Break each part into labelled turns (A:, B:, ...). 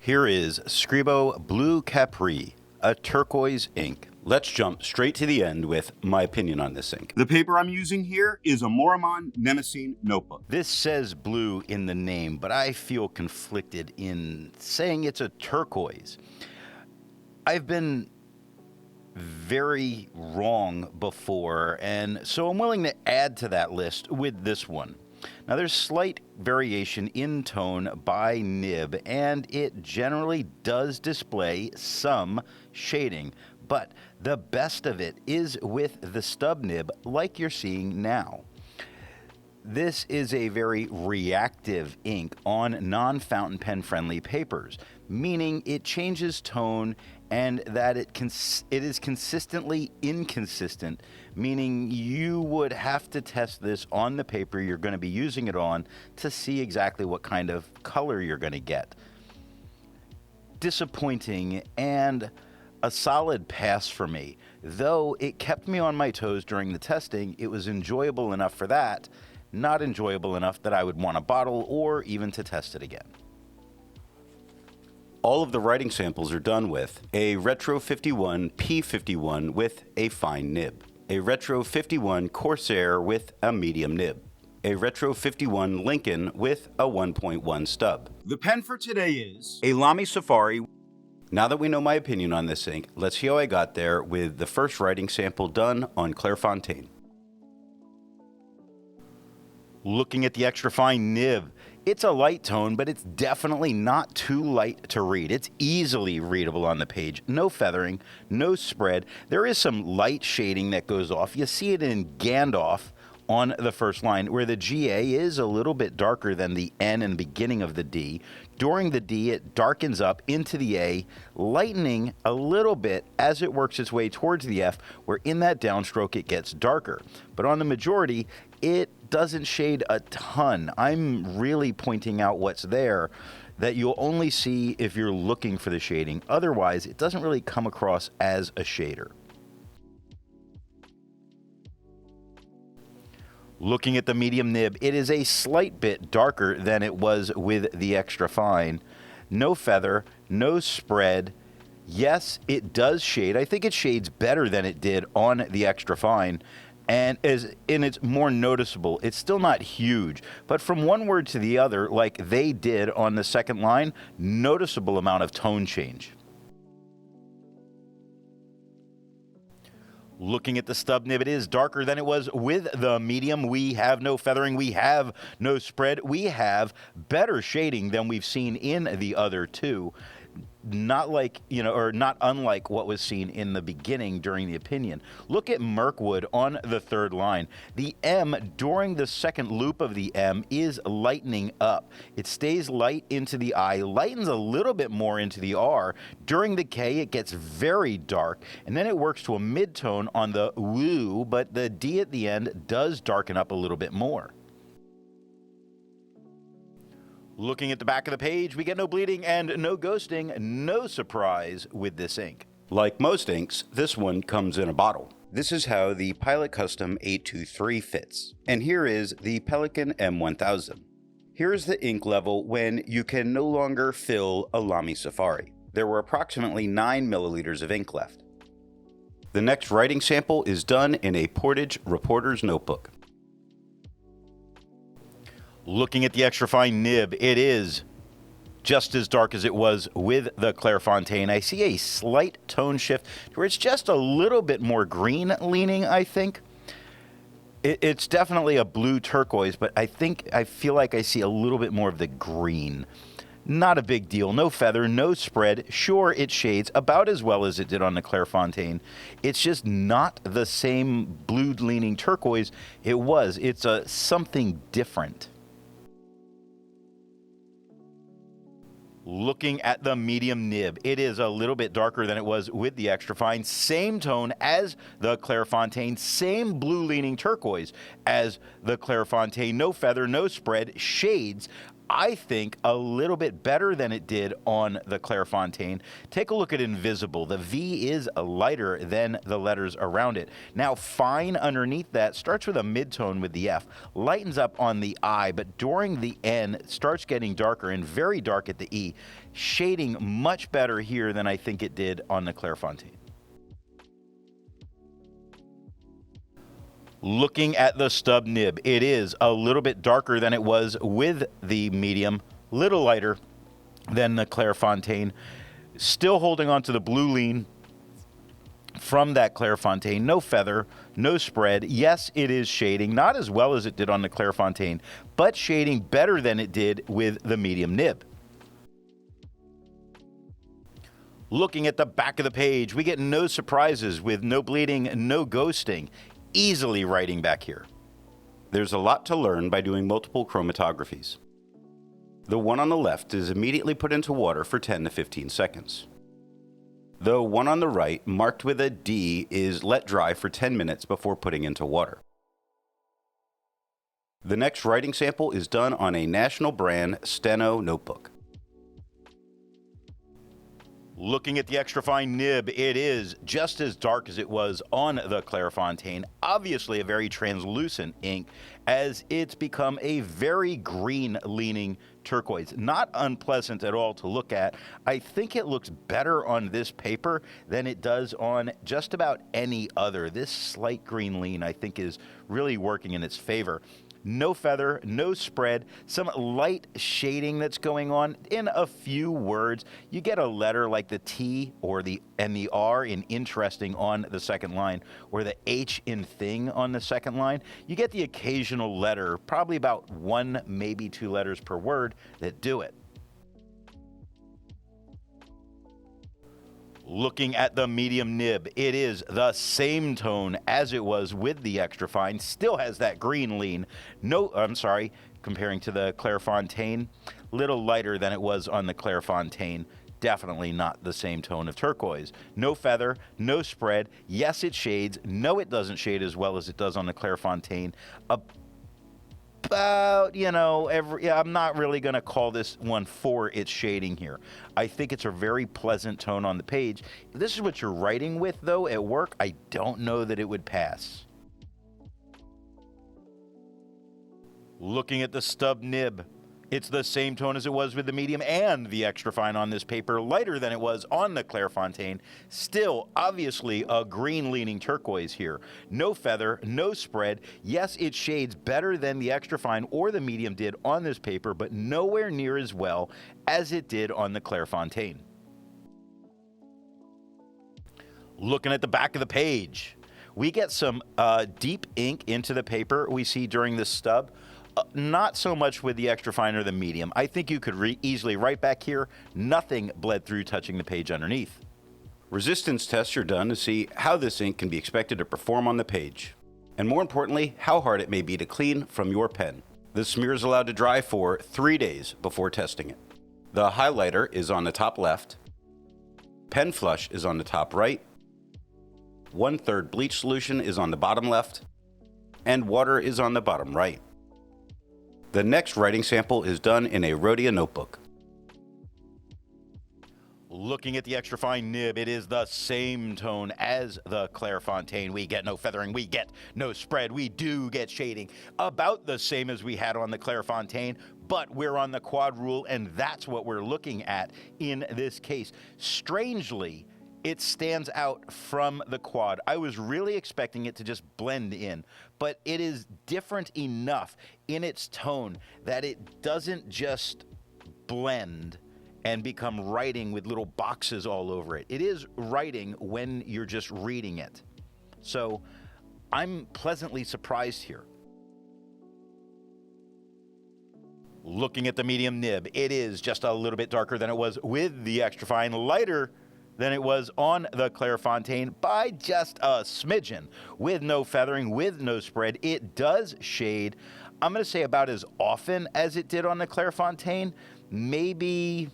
A: Here is Scribo Blu Capri, a turquoise ink. Let's jump straight to the end with my opinion on this ink.
B: The paper I'm using here is a Maruman Mnemosyne Notebook.
A: This says blue in the name, but I feel conflicted in saying it's a turquoise. I've been very wrong before, and so I'm willing to add to that list with this one. Now, there's slight variation in tone by nib, and it generally does display some shading, but the best of it is with the stub nib like you're seeing now. This is a very reactive ink on non-fountain pen friendly papers, meaning it changes tone and that it is consistently inconsistent, meaning you would have to test this on the paper you're going to be using it on to see exactly what kind of color you're going to get. Disappointing and a solid pass for me. Though it kept me on my toes during the testing, it was enjoyable enough for that, not enjoyable enough that I would want a bottle or even to test it again. All of the writing samples are done with a Retro 51 P51 with a fine nib, a Retro 51 Corsair with a medium nib, a Retro 51 Lincoln with a 1.1 stub.
B: The pen for today is
A: a Lamy Safari. Now that we know my opinion on this ink, let's see how I got there with the first writing sample done on Clairfontaine. Looking at the extra fine nib, it's a light tone, but it's definitely not too light to read. It's easily readable on the page. No feathering, no spread. There is some light shading that goes off. You see it in Gandalf on the first line, where the GA is a little bit darker than the N and beginning of the D. During the D, it darkens up into the A, lightening a little bit as it works its way towards the F, where in that downstroke it gets darker. But on the majority, it doesn't shade a ton. I'm really pointing out what's there that you'll only see if you're looking for the shading. Otherwise, it doesn't really come across as a shader. Looking at the medium nib, it is a slight bit darker than it was with the extra fine. No feather, no spread. Yes, it does shade. I think it shades better than it did on the extra fine. And it's more noticeable. It's still not huge, but from one word to the other, like they did on the second line, noticeable amount of tone change. Looking at the stub nib, it is darker than it was with the medium. We have no feathering, we have no spread, we have better shading than we've seen in the other two. Not like, or not unlike what was seen in the beginning during the opinion. Look at Mirkwood on the third line. The M during the second loop of the M is lightening up. It stays light into the I, lightens a little bit more into the R. During the K, it gets very dark, and then it works to a mid-tone on the woo, but the D at the end does darken up a little bit more. Looking at the back of the page, we get no bleeding and no ghosting. No surprise with this ink. Like most inks, this one comes in a bottle. This is how the Pilot Custom 823 fits. And here is the Pelican M1000. Here is the ink level when you can no longer fill a Lamy Safari. There were approximately 9 milliliters of ink left. The next writing sample is done in a Portage reporter's notebook. Looking at the extra fine nib, it is just as dark as it was with the Clairfontaine. I see a slight tone shift where it's just a little bit more green leaning, I think. It's definitely a blue turquoise, but I feel like I see a little bit more of the green. Not a big deal. No feather, no spread. Sure, it shades about as well as it did on the Clairfontaine. It's just not the same blue-leaning turquoise it was. It's something different. Looking at the medium nib, it is a little bit darker than it was with the extra fine. Same tone as the Clairfontaine, same blue-leaning turquoise as the Clairfontaine. No feather, no spread, shades. I think a little bit better than it did on the Clairfontaine. Take a look at Invisible. The V is lighter than the letters around it. Now, fine underneath that starts with a mid-tone with the F, lightens up on the I, but during the N starts getting darker and very dark at the E. shading much better here than I think it did on the Clairefontaine. Looking at the stub nib, it is a little bit darker than it was with the medium, little lighter than the Clairefontaine. Still holding on to the blue lean from that Clairefontaine. No feather, no spread. Yes, it is shading, not as well as it did on the Clairefontaine, but shading better than it did with the medium nib. Looking at the back of the page, we get no surprises with no bleeding, no ghosting. Easily writing back here.
B: There's a lot to learn by doing multiple chromatographies. The one on the left is immediately put into water for 10 to 15 seconds. The one on the right, marked with a D, is let dry for 10 minutes before putting into water. The next writing sample is done on a national brand Steno notebook.
A: Looking at the extra fine nib, it is just as dark as it was on the Clairefontaine. Obviously a very translucent ink, as it's become a very green leaning turquoise. Not unpleasant at all to look at. I think it looks better on this paper than it does on just about any other. This slight green lean I think is really working in its favor. No feather, no spread, some light shading that's going on in a few words. You get a letter like the T or the R in interesting on the second line, or the H in thing on the second line. You get the occasional letter, probably about 1, maybe 2 letters per word that do it. Looking at the medium nib, it is the same tone as it was with the extra fine. Still has that green lean. Comparing to the Clairefontaine, little lighter than it was on the Clairefontaine. Definitely not the same tone of turquoise. No feather, no spread. Yes, it shades. No, it doesn't shade as well as it does on the Clairefontaine. I'm not really going to call this one for its shading here. I think it's a very pleasant tone on the page. If this is what you're writing with, though, at work, I don't know that it would pass. Looking at the stub nib, it's the same tone as it was with the medium and the extra fine on this paper, lighter than it was on the Clairefontaine. Still, obviously, a green-leaning turquoise here. No feather, no spread. Yes, it shades better than the extra fine or the medium did on this paper, but nowhere near as well as it did on the Clairefontaine. Looking at the back of the page, we get some deep ink into the paper we see during this stub. Not so much with the extra fine or the medium. I think you could easily write back here. Nothing bled through touching the page underneath.
B: Resistance tests are done to see how this ink can be expected to perform on the page, and more importantly, how hard it may be to clean from your pen. The smear is allowed to dry for 3 days before testing it. The highlighter is on the top left, pen flush is on the top right, 1/3 bleach solution is on the bottom left, and water is on the bottom right. The next writing sample is done in a Rhodia notebook.
A: Looking at the extra fine nib, it is the same tone as the Clairefontaine. We get no feathering, we get no spread, we do get shading. About the same as we had on the Clairefontaine, but we're on the quad rule, and that's what we're looking at in this case. Strangely, it stands out from the quad. I was really expecting it to just blend in, but it is different enough in its tone that it doesn't just blend and become writing with little boxes all over it. It is writing when you're just reading it. So I'm pleasantly surprised here. Looking at the medium nib, it is just a little bit darker than it was with the extra fine, lighter than it was on the Clairefontaine by just a smidgen. With no feathering, with no spread, it does shade, I'm going to say about as often as it did on the Clairefontaine, maybe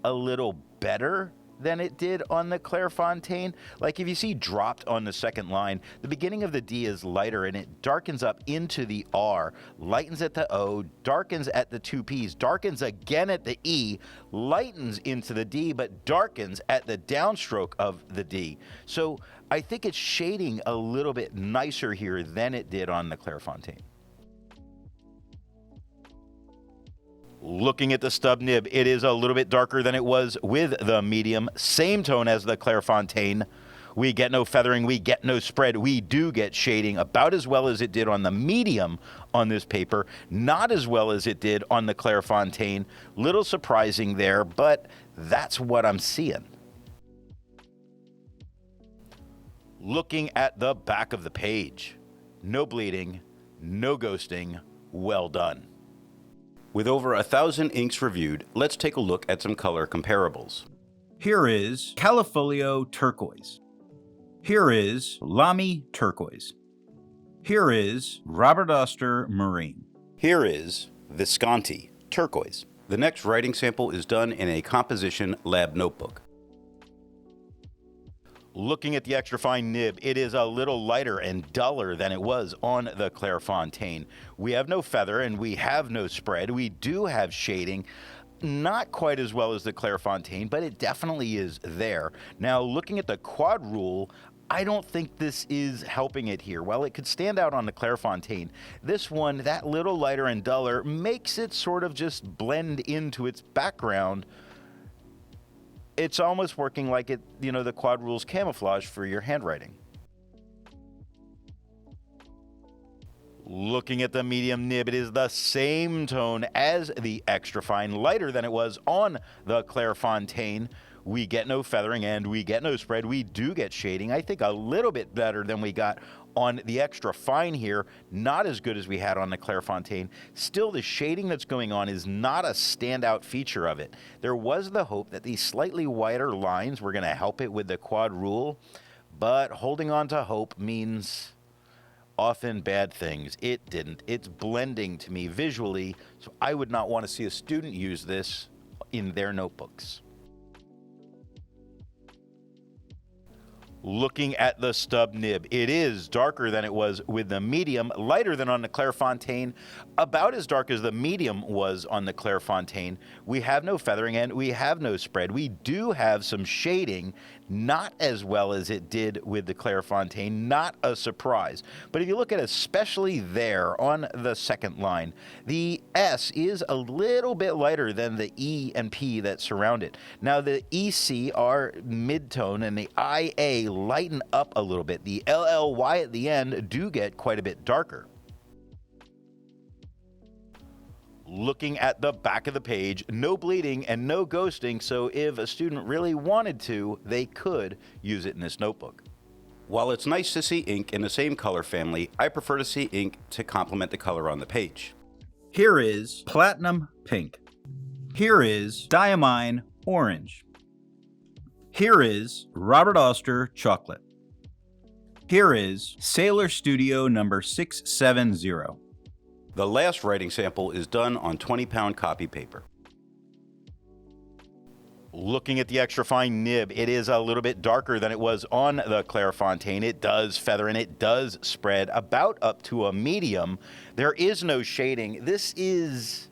A: a little better than it did on the Clairefontaine. Like if you see dropped on the second line, the beginning of the D is lighter and it darkens up into the R, lightens at the O, darkens at the 2 Ps, darkens again at the E, lightens into the D, but darkens at the downstroke of the D. So I think it's shading a little bit nicer here than it did on the Clairefontaine. Looking at the stub nib, it is a little bit darker than it was with the medium. Same tone as the Clairefontaine. We get no feathering, we get no spread. We do get shading about as well as it did on the medium on this paper, not as well as it did on the Clairefontaine. Little surprising there, but that's what I'm seeing. Looking at the back of the page, no bleeding, no ghosting, well done.
B: With over 1,000 inks reviewed, let's take a look at some color comparables.
C: Here is Califolio Turquoise. Here is Lamy Turquoise. Here is Robert Oster Marine.
B: Here is Visconti Turquoise. The next writing sample is done in a composition lab notebook.
A: Looking at the extra fine nib, it is a little lighter and duller than it was on the Clairefontaine. We have no feather and we have no spread. We do have shading, not quite as well as the Clairefontaine, but it definitely is there. Now, looking at the quad rule, I don't think this is helping it here. While it could stand out on the Clairefontaine, this one, that little lighter and duller, makes it sort of just blend into its background. It's almost working like it, the quad rule's camouflage for your handwriting. Looking at the medium nib, it is the same tone as the extra fine, lighter than it was on the Clairefontaine. We get no feathering and we get no spread. We do get shading. I think a little bit better than we got on the extra fine here. Not as good as we had on the Clairefontaine. Still, the shading that's going on is not a standout feature of it. There was the hope that these slightly wider lines were going to help it with the quad rule, but holding on to hope means often bad things. It didn't. It's blending to me visually, so I would not want to see a student use this in their notebooks. Looking at the stub nib, it is darker than it was with the medium, lighter than on the Clairefontaine, about as dark as the medium was on the Clairefontaine. We have no feathering and we have no spread. We do have some shading, not as well as it did with the Clairefontaine, not a surprise. But if you look at especially there on the second line, the S is a little bit lighter than the E and P that surround it. Now the EC are mid-tone and the IA lighten up a little bit. The LLY at the end do get quite a bit darker. Looking at the back of the page, no bleeding and no ghosting, so if a student really wanted to, they could use it in this notebook.
B: While it's nice to see ink in the same color family, I prefer to see ink to complement the color on the page.
C: Here is Platinum Pink. Here is Diamine Orange. Here is Robert Oster Chocolate. Here is Sailor Studio number 670.
B: The last writing sample is done on 20-pound copy paper.
A: Looking at the extra fine nib, it is a little bit darker than it was on the Clairefontaine. It does feather and it does spread about up to a medium. There is no shading. This is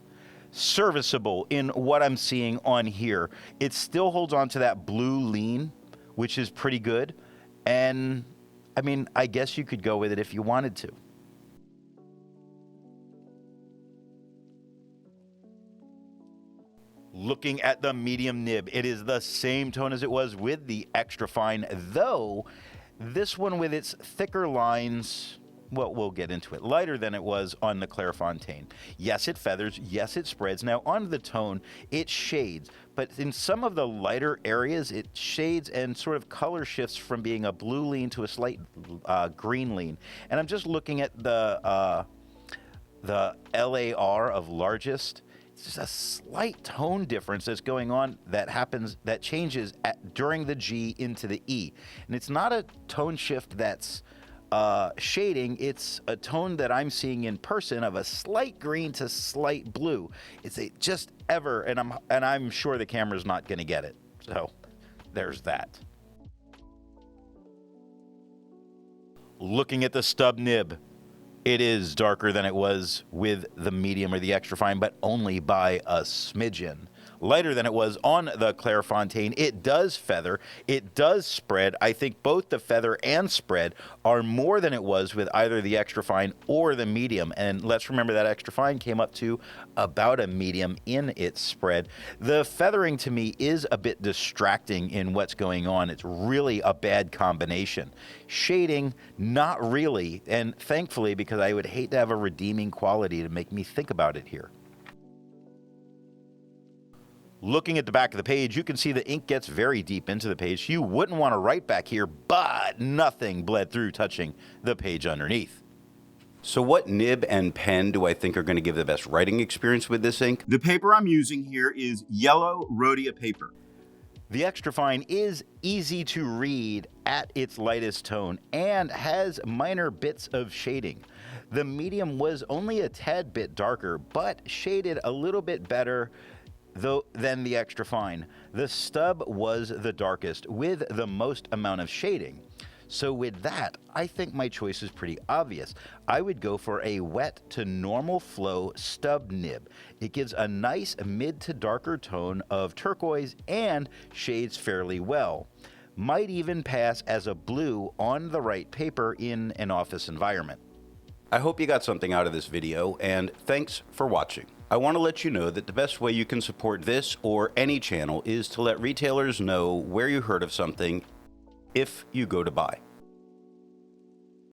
A: serviceable in what I'm seeing on here. It still holds on to that blue lean, which is pretty good. And I mean, I guess you could go with it if you wanted to. Looking at the medium nib, it is the same tone as it was with the extra fine, though this one with its thicker lines, well, we'll get into it, lighter than it was on the Clairefontaine. Yes, it feathers. Yes, it spreads. Now, on the tone, it shades. But in some of the lighter areas, it shades and sort of color shifts from being a blue lean to a slight green lean. And I'm just looking at the LAR of largest. It's just a slight tone difference that's going on that changes during the G into the E. And it's not a tone shift that's shading. It's a tone that I'm seeing in person of a slight green to slight blue. It's and I'm sure the camera's not going to get it. So there's that. Looking at the stub nib, it is darker than it was with the medium or the extra fine, but only by a smidgen. lighter than it was on the Clairfontaine. It does feather. It does spread. I think both the feather and spread are more than it was with either the extra fine or the medium. And let's remember that extra fine came up to about a medium in its spread. The feathering to me is a bit distracting in what's going on. It's really a bad combination. Shading, not really. And thankfully, because I would hate to have a redeeming quality to make me think about it here. Looking at the back of the page, you can see the ink gets very deep into the page. You wouldn't want to write back here, but nothing bled through touching the page underneath.
B: So what nib and pen do I think are going to give the best writing experience with this ink?
C: The paper I'm using here is yellow Rhodia paper.
A: The extra fine is easy to read at its lightest tone and has minor bits of shading. The medium was only a tad bit darker, but shaded a little bit better than the extra fine. The stub was the darkest with the most amount of shading. So with that, I think my choice is pretty obvious. I would go for a wet to normal flow stub nib. It gives a nice mid to darker tone of turquoise and shades fairly well. Might even pass as a blue on the right paper in an office environment.
B: I hope you got something out of this video, and thanks for watching. I want to let you know that the best way you can support this or any channel is to let retailers know where you heard of something if you go to buy.